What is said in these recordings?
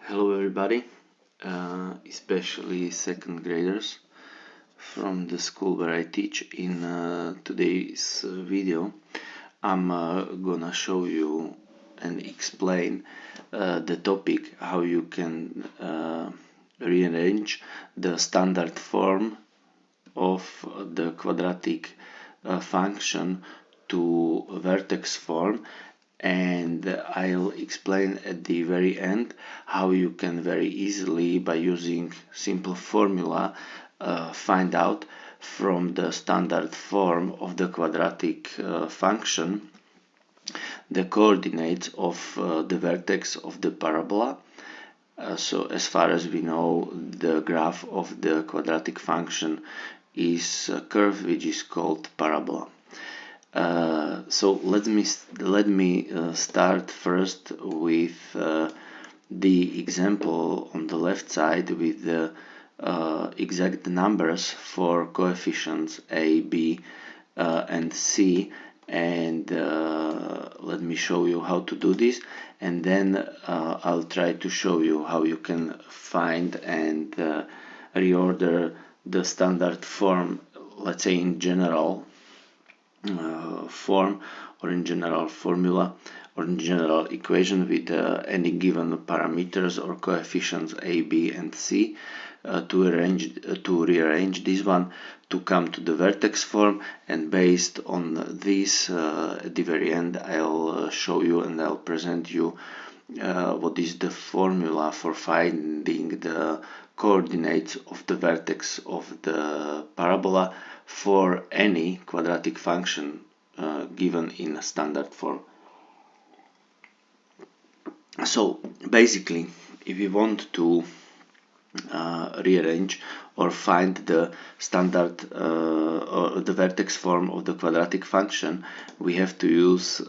Hello everybody, especially second graders from the school where I teach. In today's video I'm gonna show you and explain the topic how you can rearrange the standard form of the quadratic function to vertex form, and I'll explain at the very end how you can very easily, by using simple formula, find out from the standard form of the quadratic function the coordinates of the vertex of the parabola. So as far as we know, the graph of the quadratic function is a curve which is called parabola. So let me start first with the example on the left side with the exact numbers for coefficients a, b, and c, and let me show you how to do this, and then I'll try to show you how you can find and reorder the standard form, let's say in general form, or in general formula, or in general equation with any given parameters or coefficients a, b, and c, to rearrange this one to come to the vertex form. And based on this, at the very end I'll show you and I'll present you what is the formula for finding the coordinates of the vertex of the parabola for any quadratic function given in a standard form. So basically, if we want to rearrange or find the standard or the vertex form of the quadratic function, we have to use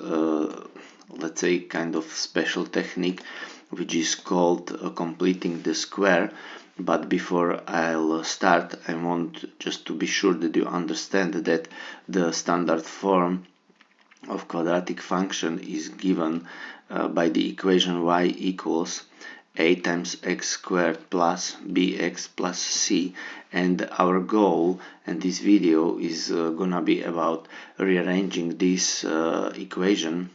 let's say kind of special technique which is called completing the square. But before I'll start, I want just to be sure that you understand that the standard form of quadratic function is given by the equation y equals a times x squared plus bx plus c, and our goal in this video is gonna be about rearranging this equation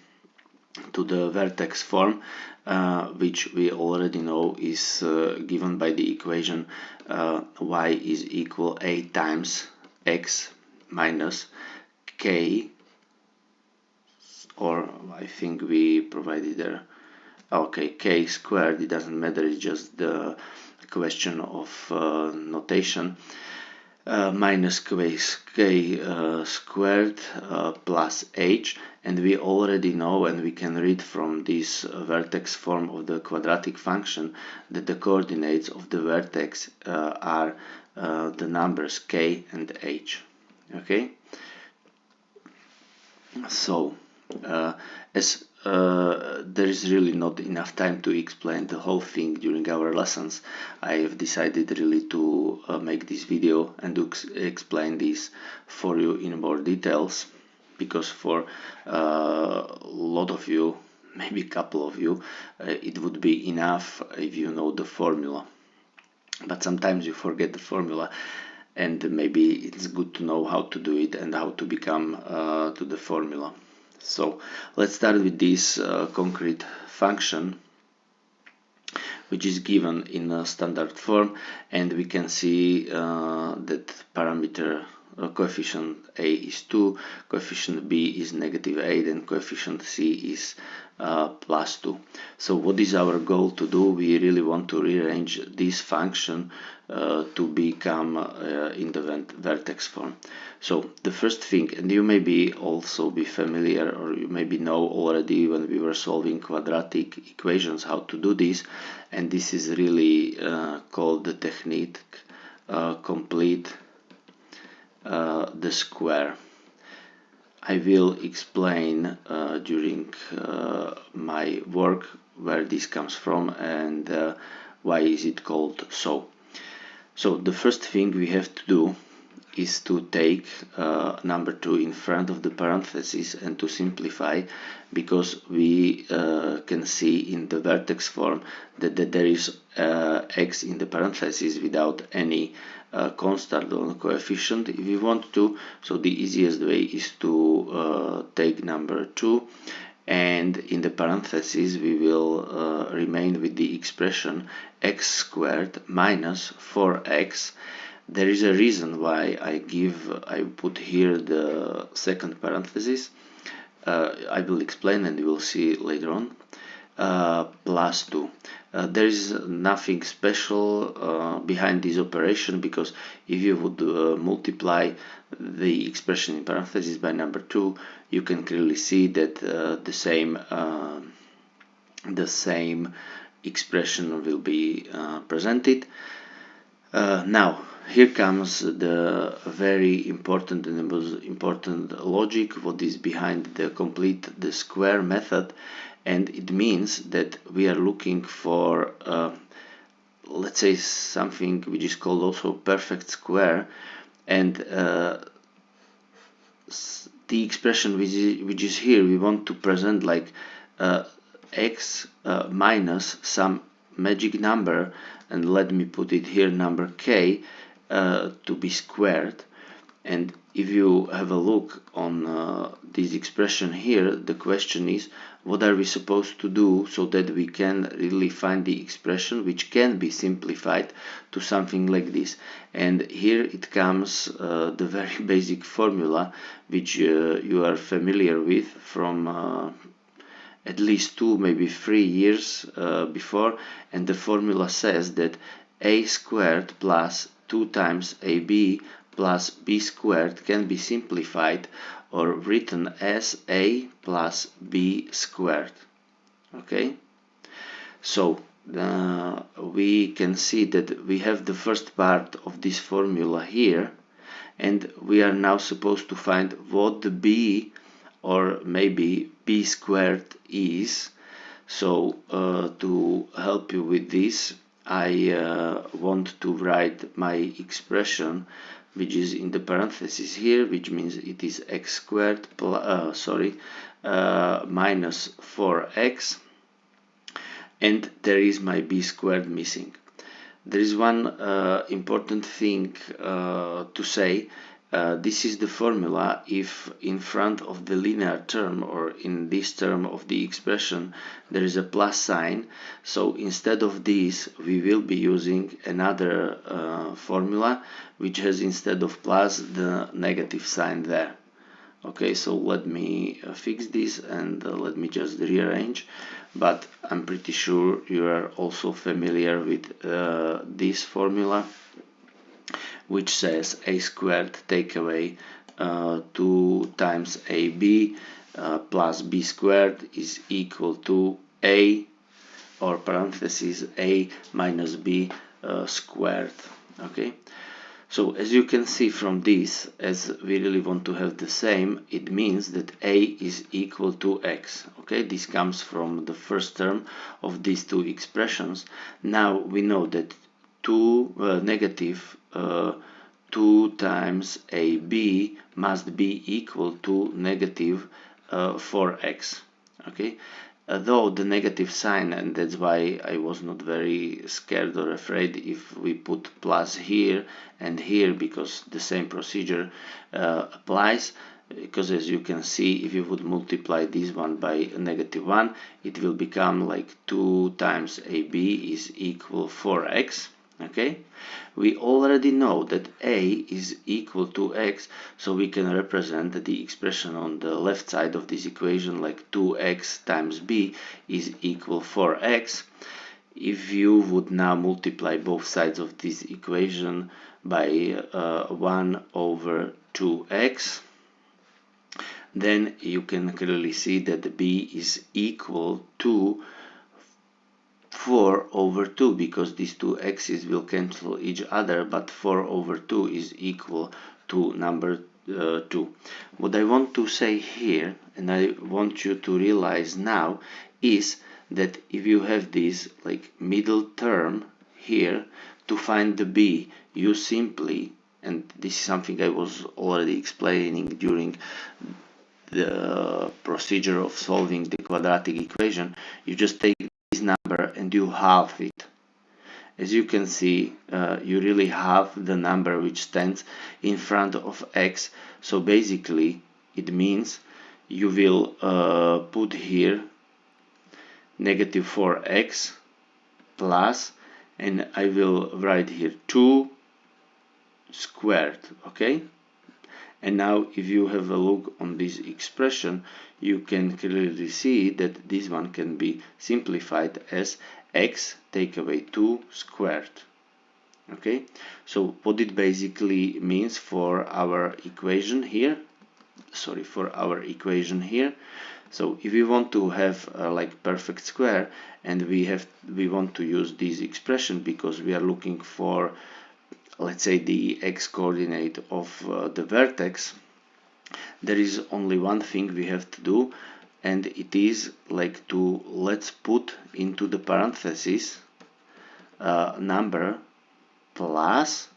to the vertex form, which we already know is given by the equation y is equal a times x minus k, or I think we provided there, okay, k squared, it doesn't matter, it's just the question of notation, minus k squared plus h. And we already know, and we can read from this vertex form of the quadratic function, that the coordinates of the vertex are the numbers k and h. Okay, so as there is really not enough time to explain the whole thing during our lessons, I have decided really to make this video and to explain this for you in more details, because for a lot of you, maybe a couple of you, it would be enough if you know the formula. But sometimes you forget the formula, and maybe it's good to know how to do it and how to become to the formula. So let's start with this concrete function which is given in a standard form, and we can see that parameter coefficient a is 2, coefficient b is -8, and coefficient c is +2. So what is our goal to do? We really want to rearrange this function to become in the vertex form. So the first thing, and you may also be familiar, or you maybe know already when we were solving quadratic equations how to do this, and this is really called the technique complete the square. I will explain during my work where this comes from and why is it called so. So the first thing we have to do is to take number 2 in front of the parentheses and to simplify, because we can see in the vertex form that there is x in the parentheses without any constant or coefficient if we want to. So the easiest way is to take number 2, and in the parentheses we will remain with the expression x squared minus 4x. There is a reason why I put here the second parenthesis. I will explain and you will see later on. Plus 2. There is nothing special behind this operation, because if you would multiply the expression in parentheses by number 2, you can clearly see that the same expression will be presented. Now here comes the very important and the most important logic what is behind the complete the square method, and it means that we are looking for let's say something which is called also perfect square, and the expression which is here we want to present like x minus some magic number, and let me put it here, number k, to be squared. And if you have a look on this expression here, the question is what are we supposed to do so that we can really find the expression which can be simplified to something like this. And here it comes the very basic formula which you are familiar with from at least 2, maybe 3 years before, and the formula says that a squared plus 2 times ab plus b squared can be simplified or written as a plus b squared. Okay, so we can see that we have the first part of this formula here, and we are now supposed to find what the b or maybe b squared is. So to help you with this, I want to write my expression which is in the parentheses here, which means it is x squared minus 4x, and there is my b squared missing. There is one important thing to say. This is the formula if in front of the linear term, or in this term of the expression, there is a plus sign. So instead of this we will be using another formula which has instead of plus the negative sign there. Okay, so let me fix this and let me just rearrange, but I'm pretty sure you are also familiar with this formula, which says a squared take away 2 times ab plus b squared is equal to a, or parentheses a minus b squared. Okay, so as you can see from this, as we really want to have the same, it means that a is equal to x. Okay, this comes from the first term of these two expressions. Now we know that negative 2 times ab must be equal to negative 4x. Okay, though the negative sign, and that's why I was not very scared or afraid if we put plus here and here, because the same procedure applies. Because as you can see, if you would multiply this one by negative 1, it will become like 2 times ab is equal 4x. Okay, we already know that a is equal to x, so we can represent the expression on the left side of this equation like 2x times b is equal 4x. If you would now multiply both sides of this equation by 1 over 2x, then you can clearly see that b is equal to 4 over 2, because these two x's will cancel each other, but 4 over 2 is equal to number 2. What I want to say here, and I want you to realize now, is that if you have this like middle term here, to find the b, you simply and this is something I was already explaining during the procedure of solving the quadratic equation, you just take this number and you halve it. As you can see, you really have the number which stands in front of x, so basically it means you will put here negative 4x plus, and I will write here 2 squared, okay? And now if you have a look on this expression, you can clearly see that this one can be simplified as x take away 2 squared. Okay, so what it basically means for our equation here, so if we want to have like perfect square, and we want to use this expression because we are looking for, let's say, the x coordinate of the vertex, there is only one thing we have to do, and it is like to let's put into the parentheses number plus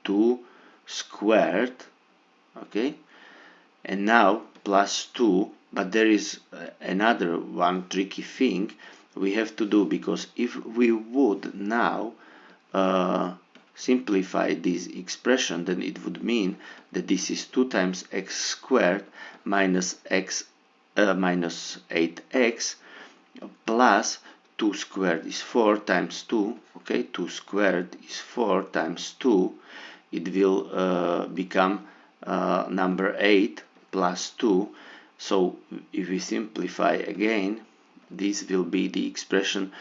2 squared, okay, and now plus 2, but there is another one tricky thing we have to do, because if we would now simplify this expression, then it would mean that this is 2 times x squared minus 8x plus 2 squared is 4 times 2, okay, 2 squared is 4 times 2, it will become number 8 plus 2, so if we simplify again, this will be the expression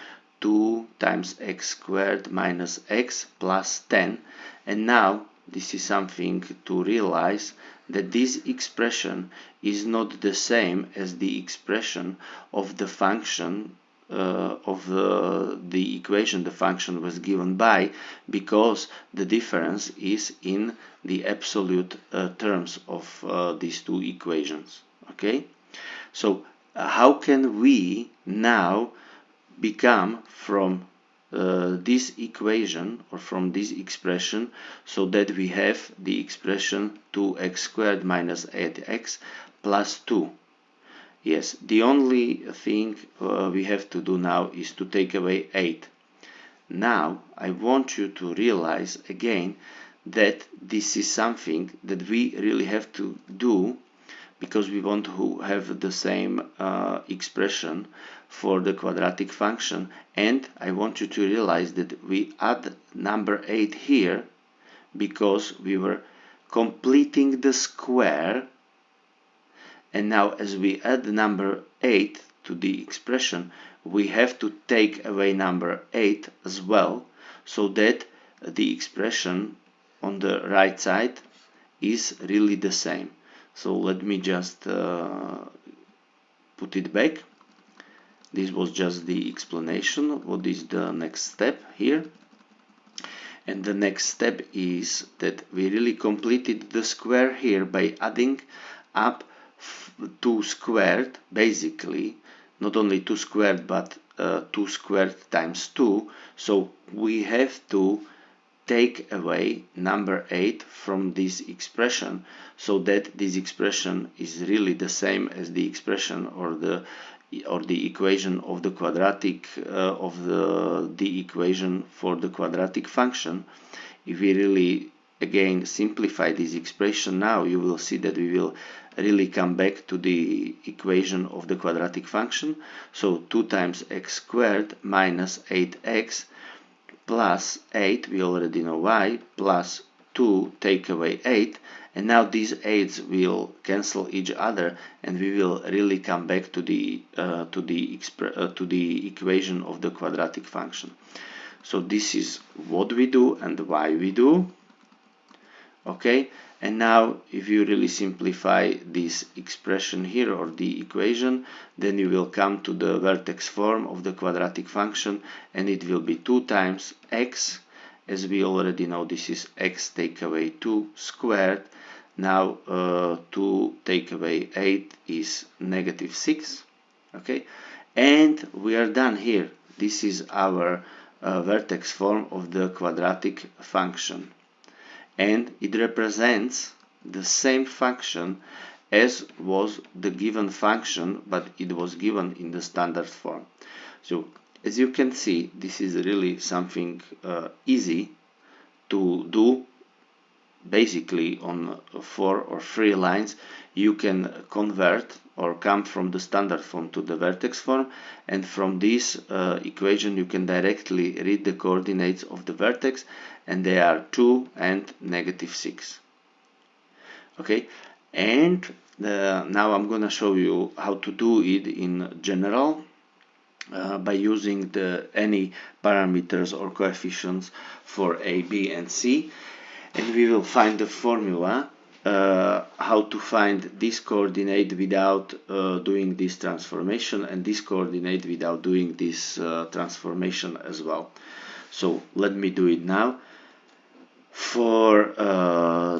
2 times x squared minus x plus 10, and now this is something to realize, that this expression is not the same as the expression of the function of the equation the function was given by, because the difference is in the absolute terms of these two equations. Okay, so how can we now become from this equation or from this expression, so that we have the expression 2x squared minus 8x plus 2. Yes, the only thing we have to do now is to take away 8. Now I want you to realize again that this is something that we really have to do, because we want to have the same expression for the quadratic function, and I want you to realize that we add number 8 here because we were completing the square, and now as we add number 8 to the expression, we have to take away number 8 as well, so that the expression on the right side is really the same. So let me just put it back. This was just the explanation. What is the next step here? And the next step is that we really completed the square here by adding up 2 squared, basically, not only 2 squared, but 2 squared times 2. So we have to take away number 8 from this expression, so that this expression is really the same as the expression or the equation of the quadratic of the equation for the quadratic function. If we really again simplify this expression now, you will see that we will really come back to the equation of the quadratic function. So 2 times x squared minus 8x plus 8, we already know why, plus 2 take away 8, and now these 8's will cancel each other, and we will really come back to the equation of the quadratic function. So this is what we do and why we do. Okay, and now if you really simplify this expression here or the equation, then you will come to the vertex form of the quadratic function, and it will be 2 times x, as we already know this is x take away 2 squared. Now 2 take away 8 is negative 6. Okay, and we are done here. This is our vertex form of the quadratic function. and it represents the same function as was the given function, but it was given in the standard form. So as you can see, this is really something easy to do. Basically on 4 or 3 lines you can convert or come from the standard form to the vertex form, and from this equation you can directly read the coordinates of the vertex, and they are 2 and -6. Okay, and now I'm gonna show you how to do it in general by using any parameters or coefficients for A, B and C. And we will find the formula how to find this coordinate without doing this transformation, and this coordinate without doing this transformation as well. So let me do it now. For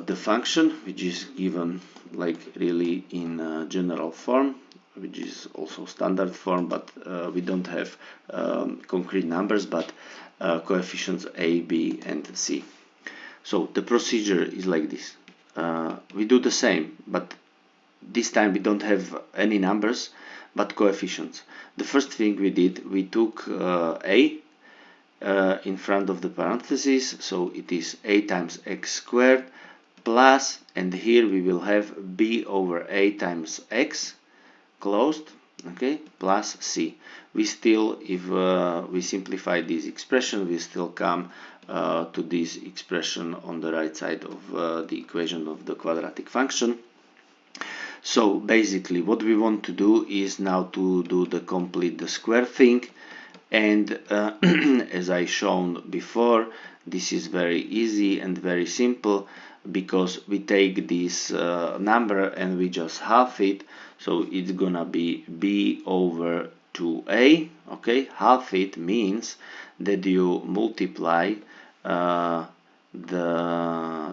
the function, which is given like really in general form, which is also standard form, but we don't have concrete numbers, but coefficients A, B and C. So the procedure is like this. We do the same, but this time we don't have any numbers but coefficients. The first thing we did, we took A in front of the parentheses, so it is A times x squared plus, and here we will have B over A times x closed, okay, plus C. We still, if we simplify this expression, we still come to this expression on the right side of the equation of the quadratic function. So basically what we want to do is now to do the square thing, and as I shown before, this is very easy and very simple, because we take this number and we just half it, so it's gonna be B over 2A. Okay, half it means that you multiply the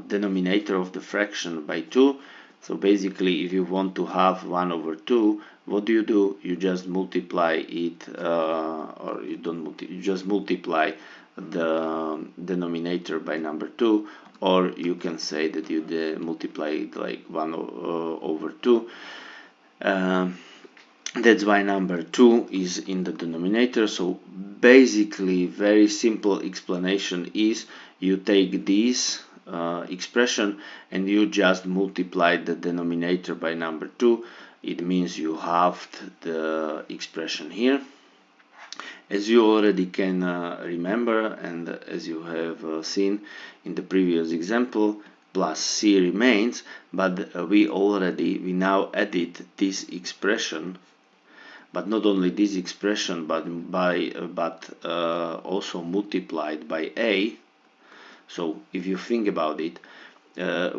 denominator of the fraction by 2. So basically, if you want to halve 1 over 2, what do? You just multiply it, or you don't you just multiply the denominator by number 2, or you can say that you multiply it like 1 over 2. That's why number 2 is in the denominator. So basically, very simple explanation is you take this expression and you just multiply the denominator by number 2. It means you halved the expression here. As you already can remember, and as you have seen in the previous example, plus C remains, but we now added this expression, but not only this expression, but also multiplied by A. So if you think about it,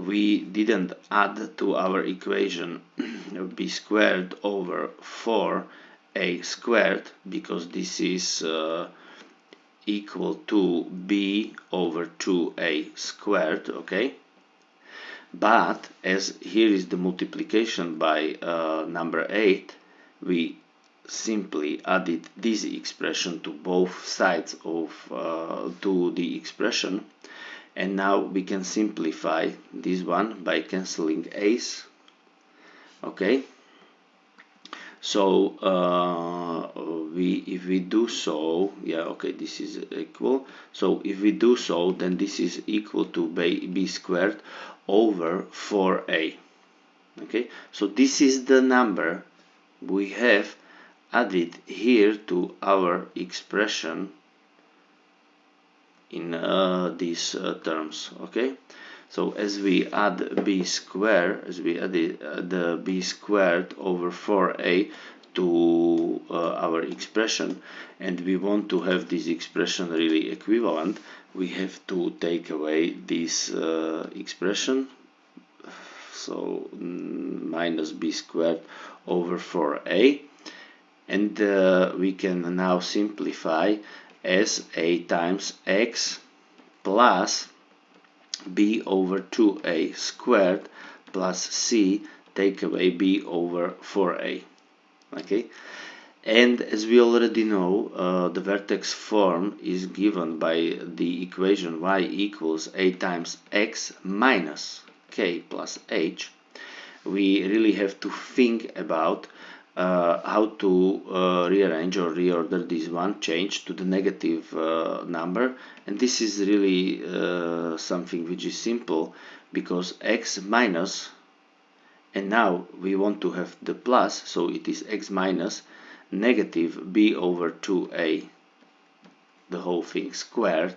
we didn't add to our equation b squared over 4a squared, because this is equal to b over 2a squared, okay? But as here is the multiplication by number 8, we simply added this expression to both sides of to the expression, and now we can simplify this one by cancelling a's. Okay, so if we do so, yeah, okay, this is equal. So if we do so, then this is equal to b squared over 4a. Okay, so this is the number we have added here to our expression in these terms. Okay, so as we add b squared, as we added the b squared over 4a to our expression, and we want to have this expression really equivalent, we have to take away this expression, so minus b squared over 4a, and we can now simplify as a times x plus b over 2a squared plus c, take away b over 4a. Okay, And as we already know, the vertex form is given by the equation y equals a times x minus k plus h. We really have to think about how to rearrange or reorder this one, change to the negative number, and this is really something which is simple, because x minus, and now we want to have the plus, so it is x minus negative b over 2a, the whole thing squared,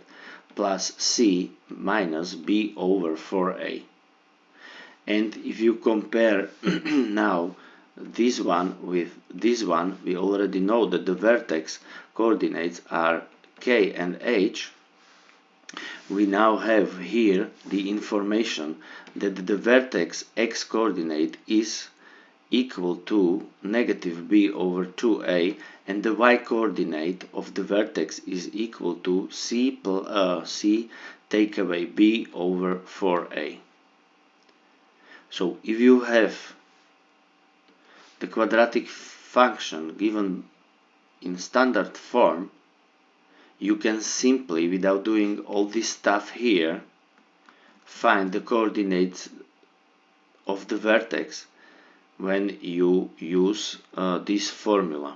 plus c minus b over 4a. And if you compare now this one with this one, we already know that the vertex coordinates are k and h. We now have here the information that the vertex x coordinate is equal to negative b over 2a, and the y coordinate of the vertex is equal to c take away b over 4a. So if you have the quadratic function given in standard form, you can simply, without doing all this stuff here, find the coordinates of the vertex when you use this formula.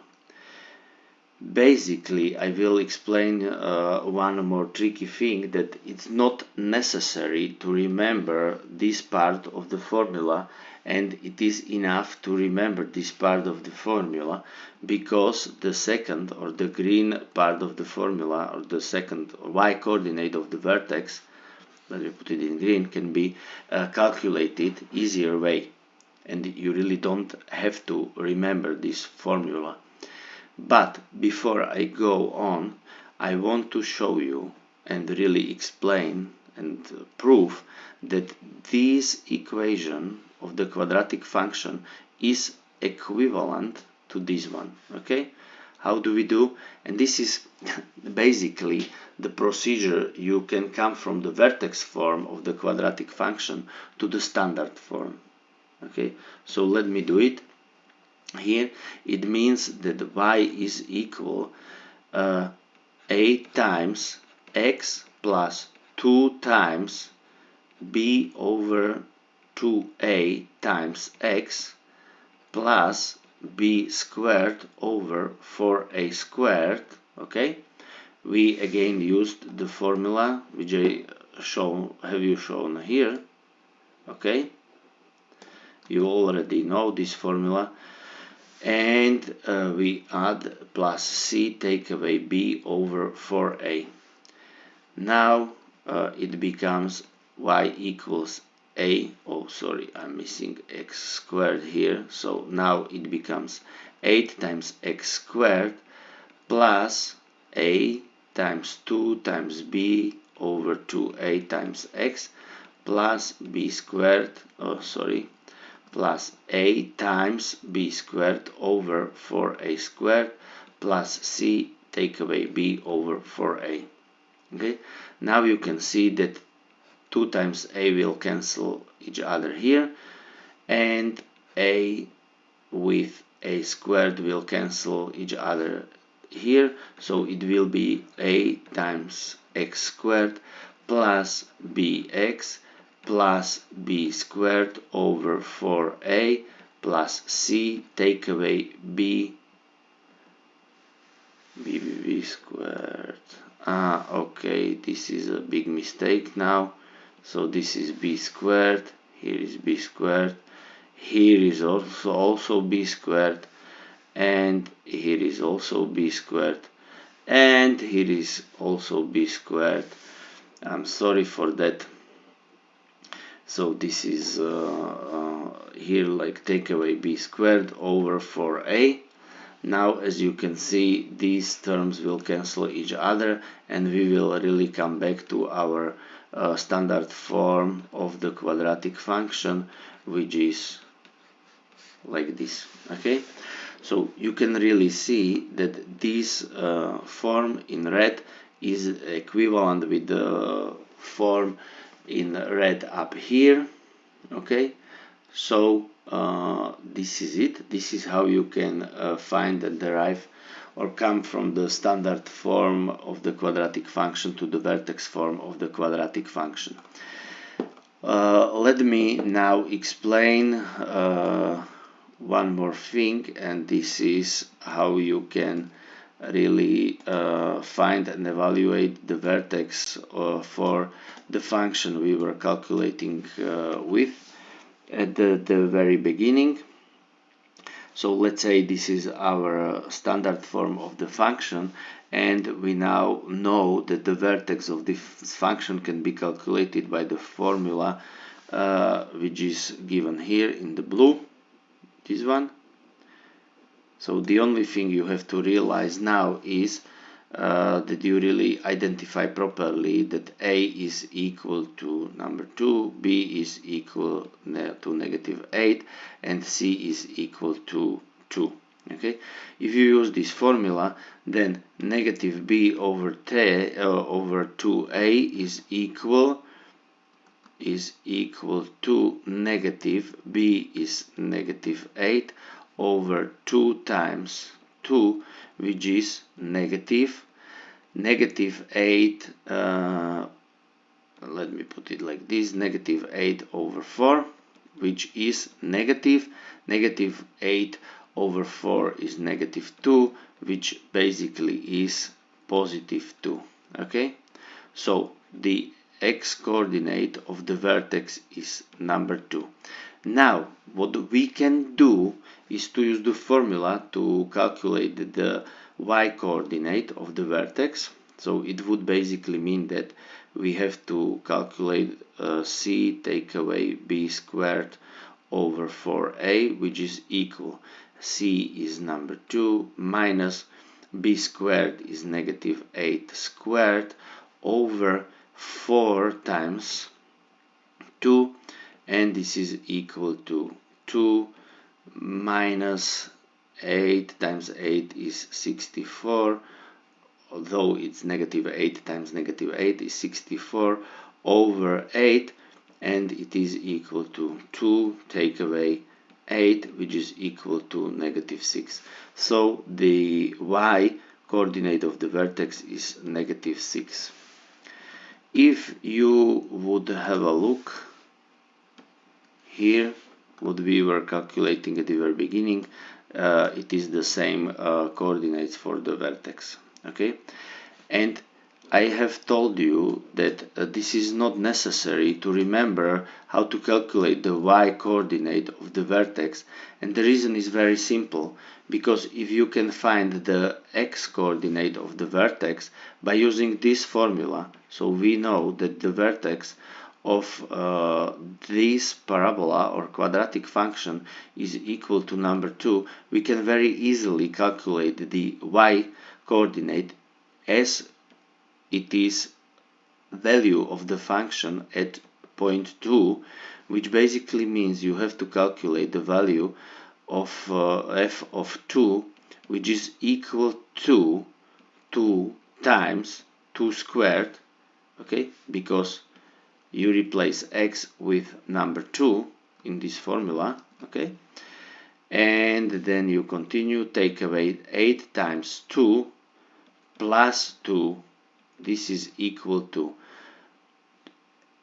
Basically, I will explain one more tricky thing, that it's not necessary to remember this part of the formula, and it is enough to remember this part of the formula, because the second, or the green part of the formula, or the second y coordinate of the vertex, let me put it in green, can be calculated easier way, and you really don't have to remember this formula. But before I go on, I want to show you and really explain and prove that this equation of the quadratic function is equivalent to this one. Okay? How do we do? And this is basically the procedure you can come from the vertex form of the quadratic function to the standard form. Okay? So let me do it. Here it means that y is equal a times x plus 2 times b over 2a times x plus b squared over 4a squared. Okay, we again used the formula which I have shown here. Okay, you already know this formula. And we add plus c take away b over 4a. Now it becomes y equals a, oh sorry, I'm missing x squared here, so now it becomes 8 times x squared plus a times 2 times b over 2a times x plus b squared, oh sorry, plus a times b squared over 4a squared plus c take away b over 4a. Okay, now you can see that 2 times a will cancel each other here, and a with a squared will cancel each other here, so it will be a times x squared plus bx plus b squared over 4a plus c take away b squared. Okay, this is a big mistake now. So this is b squared, here is b squared, here is also b squared, and here is also b squared, and here is also b squared. I'm sorry for that. So this is here like take away b squared over 4a. Now as you can see, these terms will cancel each other, and we will really come back to our standard form of the quadratic function, which is like this. Okay, so you can really see that this form in red is equivalent with the form in red up here. Okay, so this is it. This is how you can find and derive or come from the standard form of the quadratic function to the vertex form of the quadratic function. Let me now explain one more thing, and this is how you can really find and evaluate the vertex for the function we were calculating with at the very beginning. So let's say this is our standard form of the function, and we now know that the vertex of this function can be calculated by the formula which is given here in the blue, this one. So the only thing you have to realize now is that you really identify properly that A is equal to number 2, B is equal to -8, and C is equal to 2. Okay, if you use this formula, then -b over 2a is equal to b is -8 over 2 times 2, which is -8, let me put it like this, -8 over 4, which is negative. -8 over 4 is -2, which basically is +2. Okay, so the x-coordinate of the vertex is number 2. Now, what we can do is to use the formula to calculate the y-coordinate of the vertex. So it would basically mean that we have to calculate c take away b squared over 4a, which is equal, c is number 2 minus b squared is -8 squared over 4 times 2, and this is equal to 2 minus 8 times 8 is 64, although it's -8 times -8 is 64 over 8, and it is equal to 2 take away 8, which is equal to -6. So the y coordinate of the vertex is -6. If you would have a look here, what we were calculating at the very beginning, it is the same coordinates for the vertex. Okay, and I have told you that this is not necessary to remember how to calculate the y coordinate of the vertex, and the reason is very simple, because if you can find the x coordinate of the vertex by using this formula, so we know that the vertex of this parabola or quadratic function is equal to number 2, we can very easily calculate the y coordinate as it is value of the function at point 2, which basically means you have to calculate the value of f of 2, which is equal to 2 times 2 squared, okay, because you replace x with number 2 in this formula, okay, and then you continue, take away 8 times 2 plus 2, this is equal to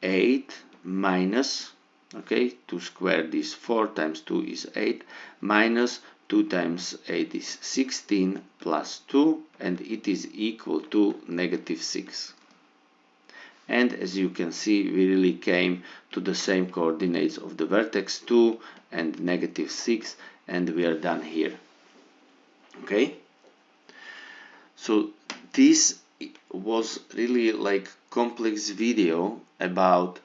8 minus, okay, 2 squared is 4 times 2 is 8, minus 2 times 8 is 16 plus 2, and it is equal to -6. And as you can see, we really came to the same coordinates of the vertex 2 and -6, and we are done here. Okay, so this was really like complex video about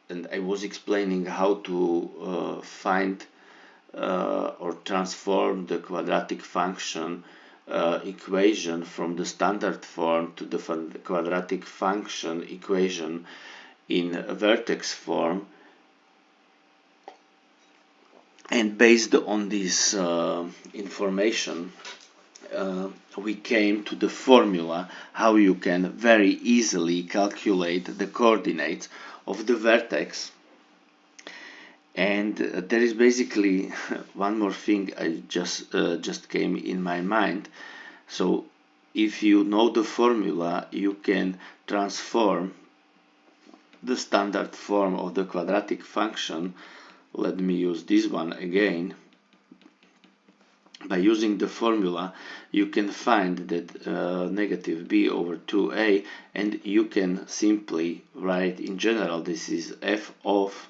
and I was explaining how to find or transform the quadratic function equation from the standard form to the quadratic function equation in vertex form, and based on this information we came to the formula how you can very easily calculate the coordinates of the vertex. And there is basically one more thing I just came in my mind. So if you know the formula, you can transform the standard form of the quadratic function. Let me use this one again. By using the formula, you can find that negative b over 2a, and you can simply write in general this is f of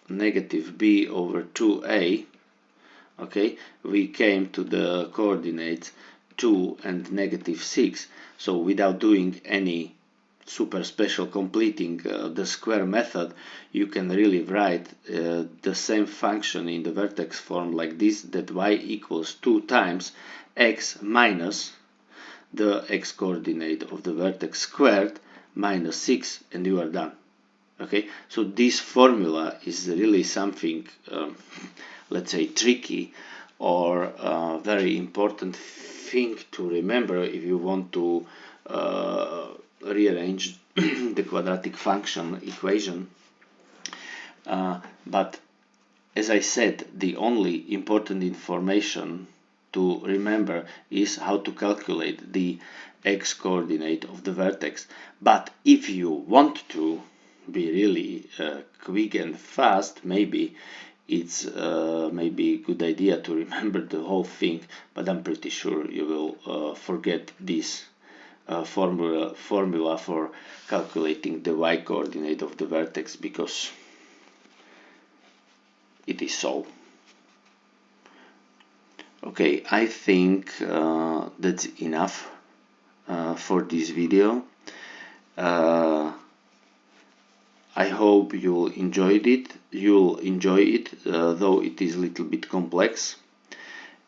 negative b over 2a. Okay, we came to the coordinates 2 and negative 6, so without doing any super special completing the square method, you can really write the same function in the vertex form like this, that y equals 2 times x minus the x coordinate of the vertex squared minus 6, and you are done. Okay, so this formula is really something let's say tricky, or very important thing to remember if you want to rearrange the quadratic function equation. But as I said, the only important information to remember is how to calculate the x coordinate of the vertex. But if you want to be really quick and fast, maybe it's maybe a good idea to remember the whole thing, but I'm pretty sure you will forget this formula for calculating the y coordinate of the vertex, because it is so. Okay, I think that's enough for this video. I hope you'll enjoy it, though it is a little bit complex.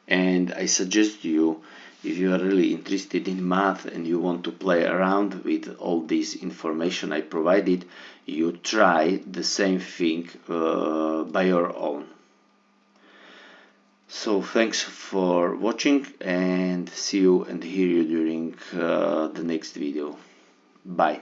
And I suggest you, if you are really interested in math and you want to play around with all this information I provided, you try the same thing by your own. So thanks for watching, and see you and hear you during the next video. Bye.